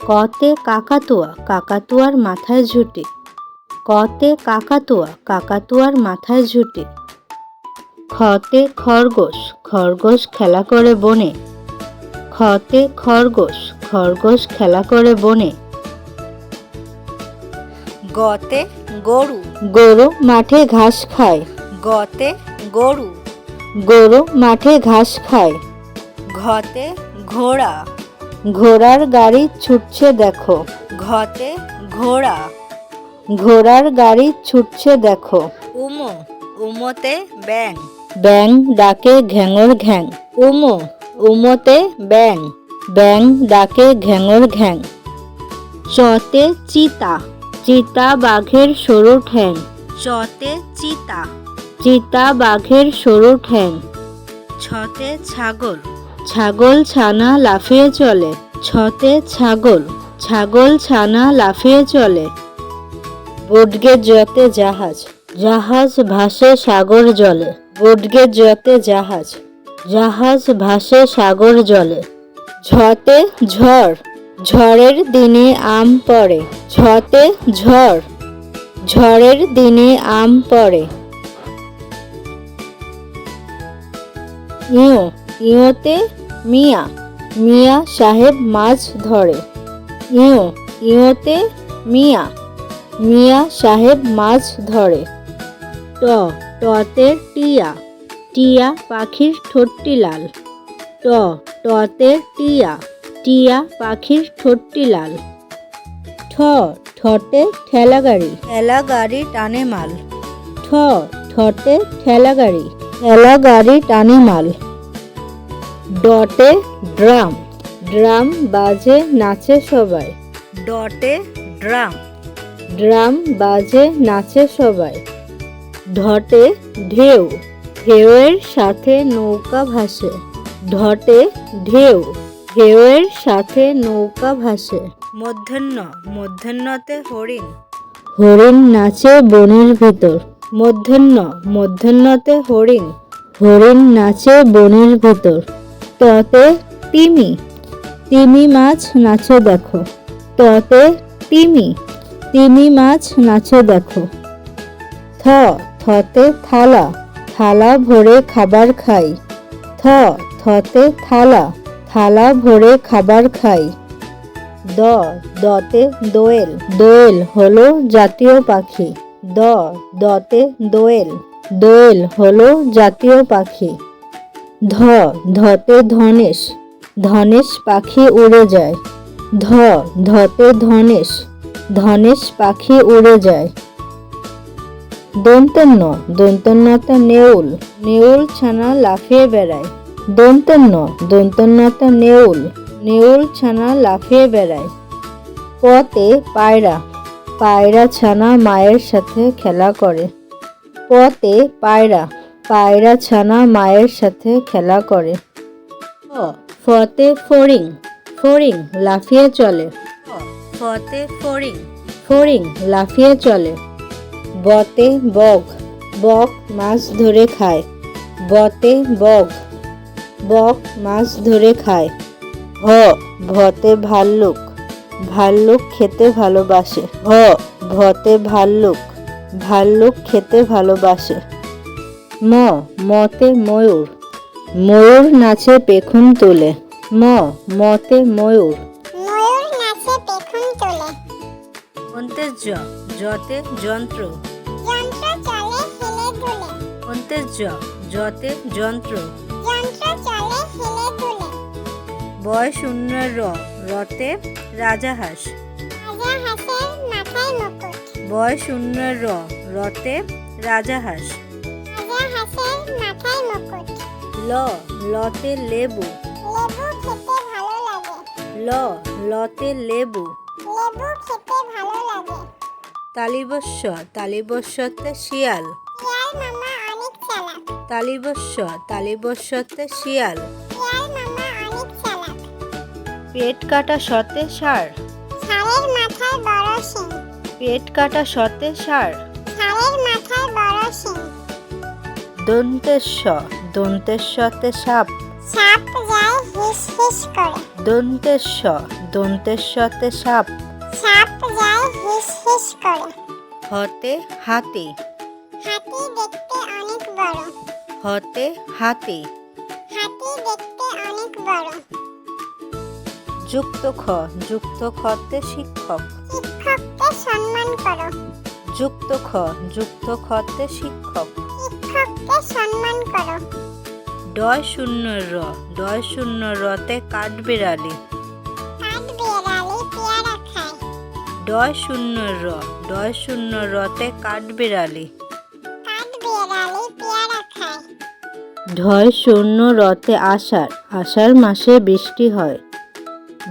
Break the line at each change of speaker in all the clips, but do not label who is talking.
কতে কাকাতুয়া, কাকাতুয়ার মাথায় ঝুঁটি। কতে কাকাতুয়া, কাকাতুয়ার মাথায় ঝুঁটি। খতে খরগোশ, খরগোশ খেলা করে বনে। খতে খরগোশ, খরগোশ খেলা করে বনে। গতে গরু, গরু মাঠে ঘাস খায়। গতে গরু, গরু মাঠে ঘাস খায়। ঘতে ঘোড়া, ঘোড়ার গাড়ি ছুটছে দেখো। ঘতে ঘোড়া, ঘোড়ার গাড়ি ছুটছে দেখো। উমো, উমোতে ব্যাঙ, ব্যাঙ ডাকে ঘ্যাঙর ঘ্যাং। উমো, উমোতে ব্যাঙ, ব্যাঙ ডাকে ঘ্যাঙর ঘ্যাং। চতে চিতা, চিতা বাঘের সরু ঠ্যাং। চতে চিতা, চিতা বাঘের সরু ঠ্যাং। ছতে ছাগল, ছাগল ছানা লাফিয়ে চলে। ছতে ছাগল, ছাগল ছানা লাফিয়ে চলে। বডগে জতে জাহাজ, জাহাজ ভাসে সাগর জলে। বডগে জতে জাহাজ, জাহাজ ভাসে সাগর জলে। ঝতে ঝড়, ঝড়ের দিনে আম পড়ে। ঝতে ঝড়, ঝড়ের দিনে আম পড়ে। ইয়ো, ইয়োতে মিয়া, মিয়া সাহেব মাছ ধরে। ইয়ো, ইয়োতে মিয়া, মিয়া সাহেব মাছ ধরে। ট, টতে টিয়া, টিয়া পাখির ঠোঁটটি লাল। ট, টতে টিয়া, টিয়া পাখির ঠোঁটটি লাল। ঠ, ঠতে ঠেলা গাড়ি, ঠেলা গাড়ি টানে মাল। ঠ, ঠতে ঠেলা গাড়ি, ঠেলা গাড়ি টানে মাল। ডতে ড্রাম, ড্রাম বাজে নাচে সবাই। ডতে ড্রাম, ড্রাম বাজে নাচে সবাই। ঢতে ঢেউ, ঢেউয়ের সাথে নৌকা ভাসে। ঢতে ঢেউ, ঢেউয়ের সাথে নৌকা ভাসে। মধ্যাহ্ন, মধ্যাহ্নতে হরিণ, হরিণ নাচে বনের ভিতর। মধ্যাহ্ন, মধ্যাহ্নতে হরিণ, হরিণ নাচে বনের ভিতর। ততে তিমি, তিমি মাছ নাচে দেখো। ততে তিমি, তিমি মাছ নাচে দেখো। থ, থতে থালা, থালা ভরে খাবার খাই। থ, থতে থালা, থালা ভরে খাবার খাই। দ, দতে দোয়েল, দোয়েল হলো জাতীয় পাখি। দ, দতে দোয়েল, দোয়েল হলো জাতীয় পাখি। ধ, ধতে ধনেশ, ধনেশ পাখি উড়ে যায়। ধ, ধতে ধনেশ, ধনেশ পাখি উড়ে যায়। দন্তেন্ন, দন্তন্নতে নেউল, নেউল ছানা লাফিয়ে বেড়ায়। দন্তেন্ন, দন্তন্নতে নেউল, নেউল ছানা লাফিয়ে বেড়ায়। পতে পায়রা, পায়রা ছানা মায়ের সাথে খেলা করে। পতে পায়রা, পায়রা ছানা মায়ের সাথে খেলা করে। ফ, ফতে ফড়িং, ফড়িং লাফিয়ে চলে। ফ, ফতে ফড়িং, ফড়িং লাফিয়ে চলে। বতে বগ, বক মাছ ধরে খায়। বতে বগ, বক মাছ ধরে খায়। ভ, ভতে ভাল্লুক, ভাল্লুক খেতে ভালোবাসে। ভ, ভতে ভাল্লুক, ভাল্লুক খেতে ভালোবাসে। ম, মতে ময়ূর, ময়ূর নাচে পেখম তোলে। ম, মতে ময়ূর,
ময়ূর নাচে পেখম তোলে।
অন্তের জ, জতে যন্ত্র,
যন্ত্র চলে হেলে দুলে।
অন্তের জ, জতে যন্ত্র,
যন্ত্র চলে হেলে দুলে।
বয় শূন্য র, রতে রাজাহাঁস।
রাজা হাঁসের মাথায় মুকুট।
বয় শূন্য র, রতে রাজাহাঁস।
রাজা হাঁসের মাথায় মুকুট।
ল, লতে লেবু,
লেবু খেতে ভালো লাগে।
ল, লতে লেবু।
লেবু খেতে ভালো লাগে।
তালিবস্য, তালিবস্যতে শিয়াল।
শিয়াল মামা অনেক চালাক।
তালিবস্য, তালিবস্যতে শিয়াল।
শিয়াল মামা অনেক চালাক।
পেট কাটা সতে ষাঁড়,
ষাঁড়ের মাথায় বড় শিং।
পেট কাটা সতে ষাঁড়।
ষাঁড়ের মাথায় বড় শিং।
দন্তেশ্ব, দন্তেশ্বতে সাপ।
সাপ যায় হিস হিস করে।
দন্তেশ্ব দন্তেশ্বতে সাপ।
সাপ যায় হিস হিস করে।
হতে হাতি।
হাতি দেখতে অনেক বড়।
হতে হাতি।
হাতি দেখতে অনেক বড়।
যুক্ত খ যুক্ত খতে শিক্ষক।
শিক্ষককে সম্মান করো।
যুক্ত খ যুক্ত খতে শিক্ষক।
শিক্ষককে সম্মান করো।
ডয় শূন্য র ডয় শূন্য রতে কাঠবিড়ালি।
কাঠবিড়ালি পেয়ারা খায়।
ডয় শূন্য র ডয় শূন্য রতে কাঠবিড়ালি।
কাঠবিড়ালি পেয়ারা খায়।
ঢয় শূন্য রতে আষাঢ় আষাঢ় মাসে বৃষ্টি হয়।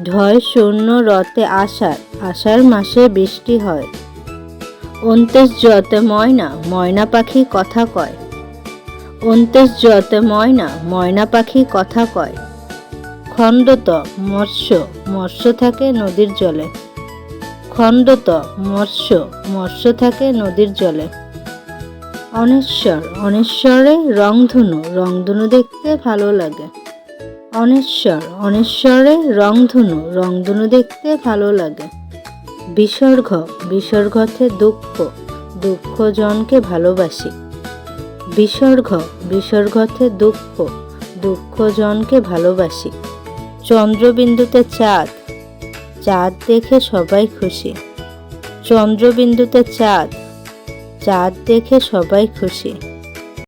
ঢয় শূন্য রতে আষাঢ় আষাঢ় মাসে বৃষ্টি হয়। অন্তেশ জতে ময়না ময়না পাখি কথা কয়। অন্তেশ জতে ময়না ময়না পাখি কথা কয়। খণ্ডত মৎস্য মৎস্য থাকে নদীর জলে। খণ্ডত মৎস্য মৎস্য থাকে নদীর জলে। অনেশ্বর অনেশ্বরে রংধনু রংধনু দেখতে ভালো লাগে। অনেশ্বর অনেশ্বরে রংধনু রংধনু দেখতে ভালো লাগে। বিসর্গ বিসর্গতে দুঃখ দুঃখ জনকে ভালোবাসি। বিসর্গ বিসর্গতে দুঃখ দুঃখ জনকে ভালোবাসি। চন্দ্রবিন্দুতে চাঁদ চাঁদ দেখে সবাই খুশি। চন্দ্রবিন্দুতে চাঁদ চাঁদ দেখে সবাই খুশি।